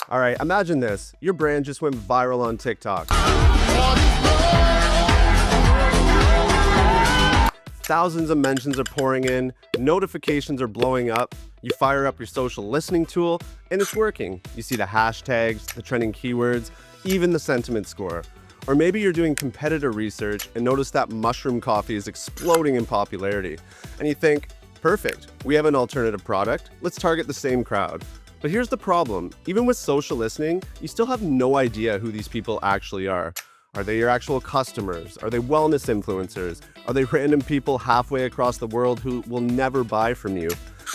All right, imagine this. Your brand just went viral on TikTok. Thousands of mentions are pouring in, notifications are blowing up, you fire up your social listening tool, and it's working. You see the hashtags, the trending keywords, even the sentiment score. Or maybe you're doing competitor research and notice that mushroom coffee is exploding in popularity. And you think, perfect, we have an alternative product, let's target the same crowd. But here's the problem, even with social listening, you still have no idea who these people actually are. Are they your actual customers? Are they wellness influencers? Are they random people halfway across the world who will never buy from you?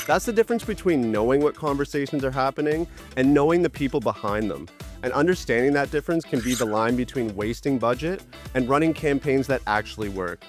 That's the difference between knowing what conversations are happening and knowing the people behind them. And understanding that difference can be the line between wasting budget and running campaigns that actually work.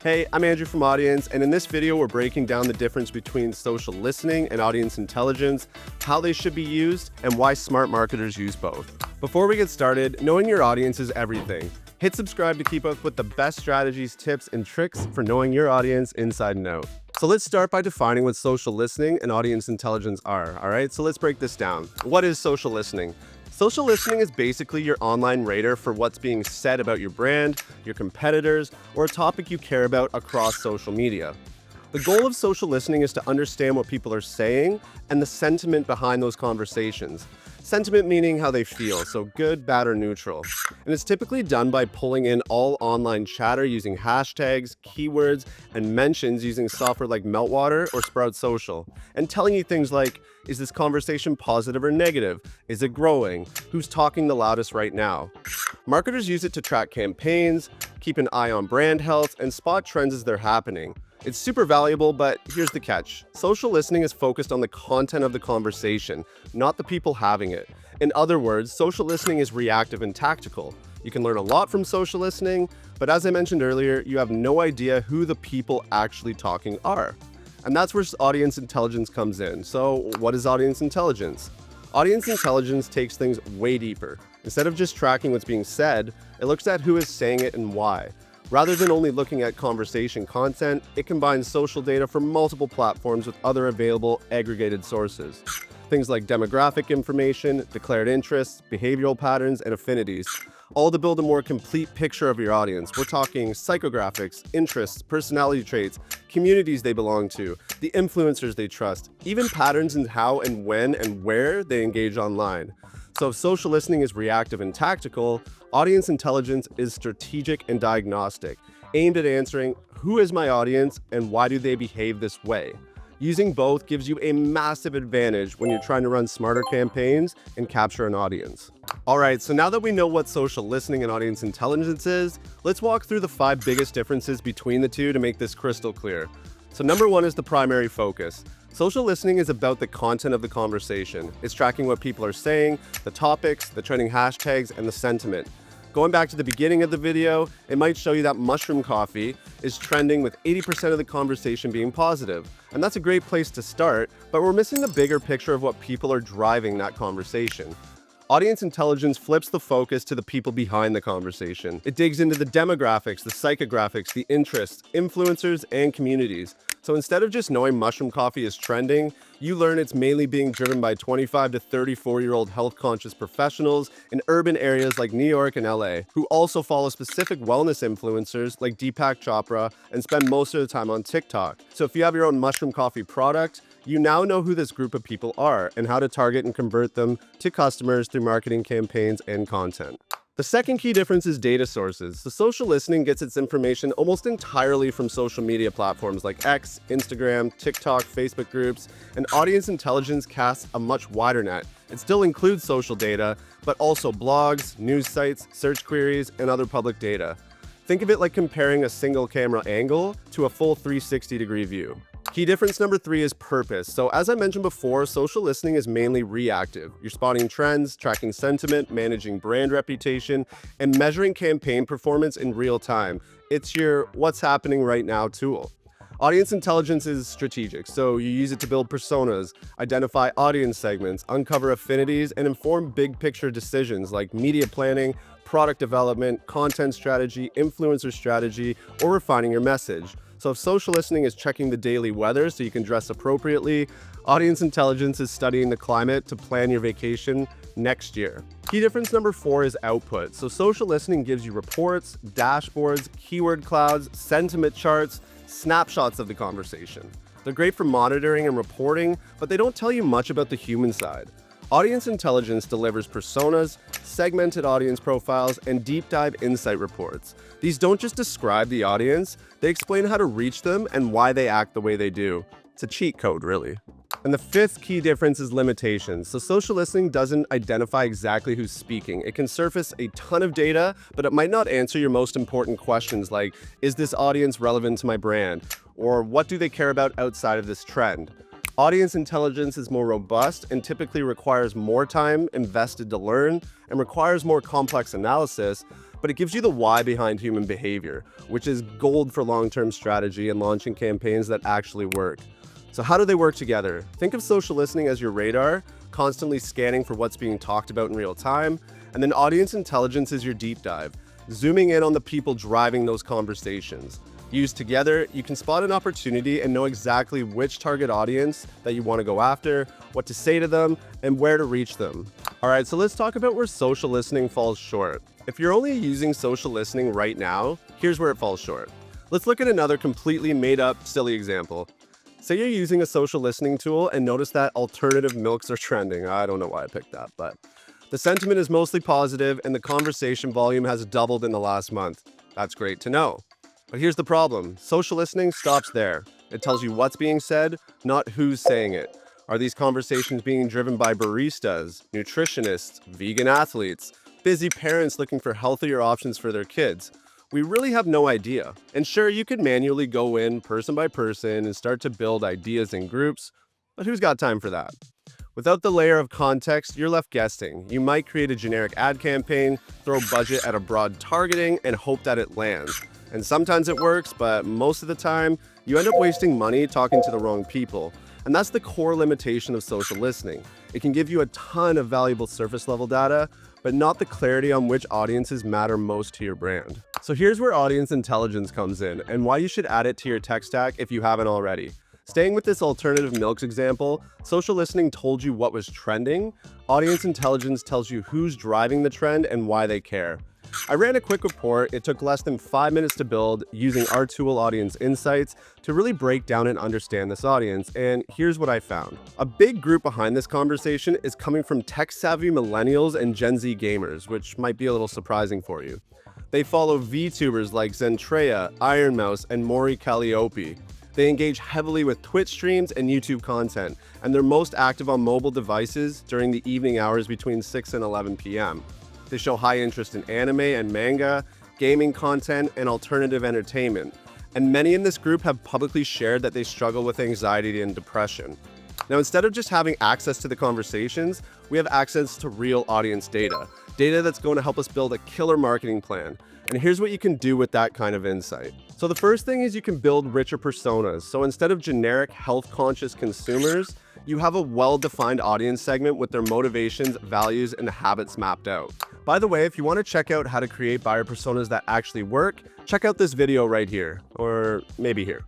Hey, I'm Andrew from Audience, and in this video, we're breaking down the difference between social listening and audience intelligence, how they should be used, and why smart marketers use both. Before we get started, knowing your audience is everything. Hit subscribe to keep up with the best strategies, tips, and tricks for knowing your audience inside and out. So let's start by defining what social listening and audience intelligence are, all right? So let's break this down. What is social listening? Social listening is basically your online radar for what's being said about your brand, your competitors, or a topic you care about across social media. The goal of social listening is to understand what people are saying and the sentiment behind those conversations. Sentiment meaning how they feel, so good, bad, or neutral. And it's typically done by pulling in all online chatter using hashtags, keywords, and mentions using software like Meltwater or Sprout Social, and telling you things like, is this conversation positive or negative? Is it growing? Who's talking the loudest right now? Marketers use it to track campaigns, keep an eye on brand health, and spot trends as they're happening. It's super valuable, but here's the catch. Social listening is focused on the content of the conversation, not the people having it. In other words, social listening is reactive and tactical. You can learn a lot from social listening, but as I mentioned earlier, you have no idea who the people actually talking are. And that's where audience intelligence comes in. So what is audience intelligence? Audience intelligence takes things way deeper. Instead of just tracking what's being said, it looks at who is saying it and why. Rather than only looking at conversation content, it combines social data from multiple platforms with other available aggregated sources. Things like demographic information, declared interests, behavioral patterns, and affinities, all to build a more complete picture of your audience. We're talking psychographics, interests, personality traits, communities they belong to, the influencers they trust, even patterns in how and when and where they engage online. So if social listening is reactive and tactical, audience intelligence is strategic and diagnostic, aimed at answering who is my audience and why do they behave this way. Using both gives you a massive advantage when you're trying to run smarter campaigns and capture an audience. All right, so now that we know what social listening and audience intelligence is, let's walk through the 5 biggest differences between the two to make this crystal clear. So number 1 is the primary focus. Social listening is about the content of the conversation. It's tracking what people are saying, the topics, the trending hashtags, and the sentiment. Going back to the beginning of the video, it might show you that mushroom coffee is trending with 80% of the conversation being positive. And that's a great place to start, but we're missing the bigger picture of what people are driving that conversation. Audience intelligence flips the focus to the people behind the conversation. It digs into the demographics, the psychographics, the interests, influencers, and communities. So instead of just knowing mushroom coffee is trending, you learn it's mainly being driven by 25 to 34-year-old health-conscious professionals in urban areas like New York and LA, who also follow specific wellness influencers like Deepak Chopra and spend most of the time on TikTok. So if you have your own mushroom coffee product, you now know who this group of people are and how to target and convert them to customers through marketing campaigns and content. The second key difference is data sources. So social listening gets its information almost entirely from social media platforms like X, Instagram, TikTok, Facebook groups, and audience intelligence casts a much wider net. It still includes social data, but also blogs, news sites, search queries, and other public data. Think of it like comparing a single camera angle to a full 360-degree view. Key difference number 3 is purpose. So as I mentioned before, social listening is mainly reactive. You're spotting trends, tracking sentiment, managing brand reputation, and measuring campaign performance in real time. It's your what's happening right now tool. Audience intelligence is strategic, so you use it to build personas, identify audience segments, uncover affinities, and inform big picture decisions like media planning, product development, content strategy, influencer strategy, or refining your message. So if social listening is checking the daily weather so you can dress appropriately, audience intelligence is studying the climate to plan your vacation next year. Key difference number 4 is output. So social listening gives you reports, dashboards, keyword clouds, sentiment charts, snapshots of the conversation. They're great for monitoring and reporting, but they don't tell you much about the human side. Audience intelligence delivers personas, segmented audience profiles, and deep dive insight reports. These don't just describe the audience, they explain how to reach them and why they act the way they do. It's a cheat code, really. And the 5th key difference is limitations. So social listening doesn't identify exactly who's speaking. It can surface a ton of data, but it might not answer your most important questions like, is this audience relevant to my brand? Or what do they care about outside of this trend? Audience intelligence is more robust and typically requires more time invested to learn and requires more complex analysis, but it gives you the why behind human behavior, which is gold for long-term strategy and launching campaigns that actually work. So how do they work together? Think of social listening as your radar, constantly scanning for what's being talked about in real time, and then audience intelligence is your deep dive, zooming in on the people driving those conversations. Used together, you can spot an opportunity and know exactly which target audience that you want to go after, what to say to them, and where to reach them. All right, so let's talk about where social listening falls short. If you're only using social listening right now, here's where it falls short. Let's look at another completely made up, silly example. Say you're using a social listening tool and notice that alternative milks are trending. I don't know why I picked that, but the sentiment is mostly positive and the conversation volume has doubled in the last month. That's great to know. But here's the problem. Social listening stops there. It tells you what's being said, not who's saying it. Are these conversations being driven by baristas, nutritionists, vegan athletes, busy parents looking for healthier options for their kids? We really have no idea. And sure, you could manually go in person by person and start to build ideas in groups, but who's got time for that? Without the layer of context, you're left guessing. You might create a generic ad campaign, throw budget at a broad targeting, and hope that it lands. And sometimes it works, but most of the time, you end up wasting money talking to the wrong people. And that's the core limitation of social listening. It can give you a ton of valuable surface level data, but not the clarity on which audiences matter most to your brand. So here's where audience intelligence comes in and why you should add it to your tech stack if you haven't already. Staying with this alternative milks example, social listening told you what was trending. Audience intelligence tells you who's driving the trend and why they care. I ran a quick report. It took less than 5 minutes to build using our tool Audience Insights to really break down and understand this audience. And here's what I found. A big group behind this conversation is coming from tech-savvy millennials and Gen Z gamers, which might be a little surprising for you. They follow VTubers like Zentreya, Ironmouse, and Maury Calliope. They engage heavily with Twitch streams and YouTube content, and they're most active on mobile devices during the evening hours between 6 and 11 p.m. They show high interest in anime and manga, gaming content, and alternative entertainment. And many in this group have publicly shared that they struggle with anxiety and depression. Now, instead of just having access to the conversations, we have access to real audience data that's going to help us build a killer marketing plan. And here's what you can do with that kind of insight. So the first thing is you can build richer personas. So instead of generic health-conscious consumers, you have a well-defined audience segment with their motivations, values, and habits mapped out. By the way, if you want to check out how to create buyer personas that actually work, check out this video right here, or maybe here.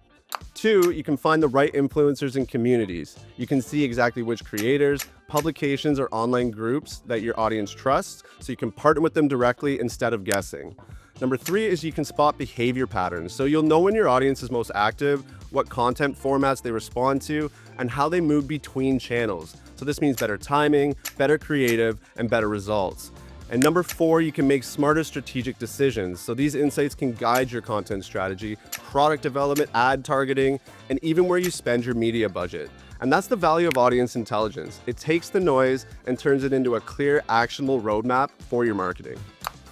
2, you can find the right influencers and communities. You can see exactly which creators, publications, or online groups that your audience trusts, so you can partner with them directly instead of guessing. Number 3 is you can spot behavior patterns, so you'll know when your audience is most active, what content formats they respond to, and how they move between channels. So this means better timing, better creative, and better results. And number 4, you can make smarter strategic decisions. So these insights can guide your content strategy, product development, ad targeting, and even where you spend your media budget. And that's the value of audience intelligence. It takes the noise and turns it into a clear, actionable roadmap for your marketing.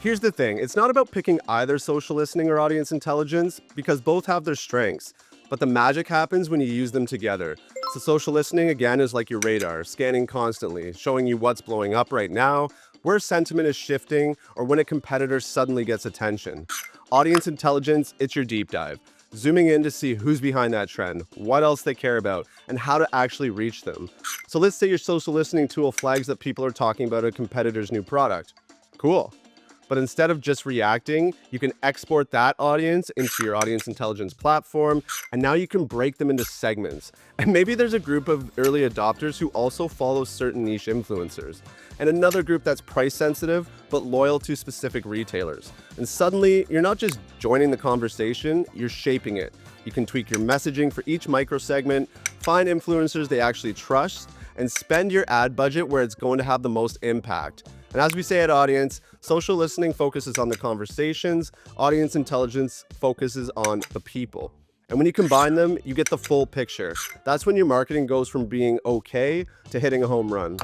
Here's the thing, it's not about picking either social listening or audience intelligence because both have their strengths, but the magic happens when you use them together. So social listening, again, is like your radar, scanning constantly, showing you what's blowing up right now, where sentiment is shifting, or when a competitor suddenly gets attention. Audience intelligence, it's your deep dive, zooming in to see who's behind that trend, what else they care about, and how to actually reach them. So let's say your social listening tool flags that people are talking about a competitor's new product. Cool. But instead of just reacting, you can export that audience into your audience intelligence platform, and now you can break them into segments. And maybe there's a group of early adopters who also follow certain niche influencers, and another group that's price sensitive but loyal to specific retailers. And suddenly, you're not just joining the conversation, you're shaping it. You can tweak your messaging for each micro segment, find influencers they actually trust, and spend your ad budget where it's going to have the most impact. And as we say at Audience, social listening focuses on the conversations, audience intelligence focuses on the people. And when you combine them, you get the full picture. That's when your marketing goes from being okay to hitting a home run.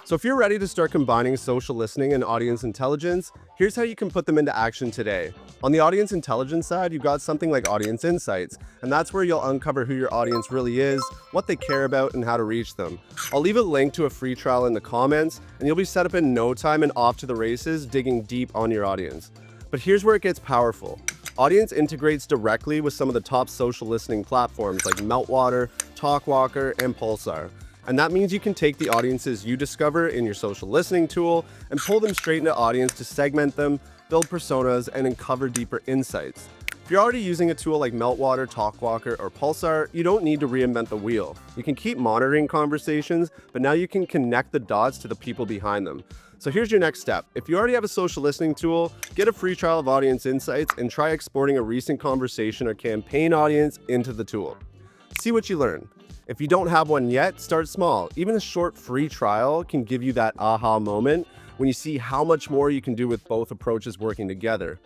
So if you're ready to start combining social listening and audience intelligence, here's how you can put them into action today. On the audience intelligence side, you've got something like Audience Insights, and that's where you'll uncover who your audience really is, what they care about, and how to reach them. I'll leave a link to a free trial in the comments, and you'll be set up in no time and off to the races, digging deep on your audience. But here's where it gets powerful. Audience integrates directly with some of the top social listening platforms like Meltwater, Talkwalker, and Pulsar. And that means you can take the audiences you discover in your social listening tool and pull them straight into Audience to segment them, build personas, and uncover deeper insights. If you're already using a tool like Meltwater, Talkwalker, or Pulsar, you don't need to reinvent the wheel. You can keep monitoring conversations, but now you can connect the dots to the people behind them. So here's your next step. If you already have a social listening tool, get a free trial of Audience Insights and try exporting a recent conversation or campaign audience into the tool. See what you learn. If you don't have one yet, start small. Even a short free trial can give you that aha moment when you see how much more you can do with both approaches working together.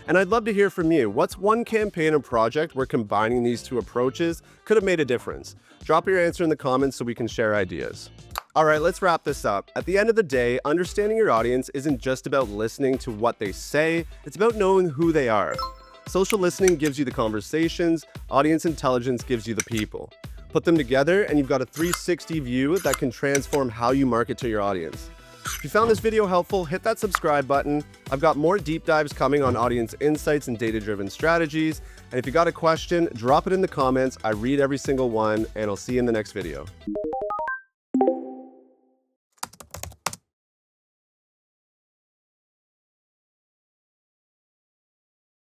And I'd love to hear from you. What's one campaign or project where combining these two approaches could have made a difference? Drop your answer in the comments so we can share ideas. All right, let's wrap this up. At the end of the day, understanding your audience isn't just about listening to what they say, it's about knowing who they are. Social listening gives you the conversations, audience intelligence gives you the people. Put them together and you've got a 360 view that can transform how you market to your audience. If you found this video helpful, hit that subscribe button. I've got more deep dives coming on audience insights and data-driven strategies. And if you got a question, drop it in the comments. I read every single one, and I'll see you in the next video.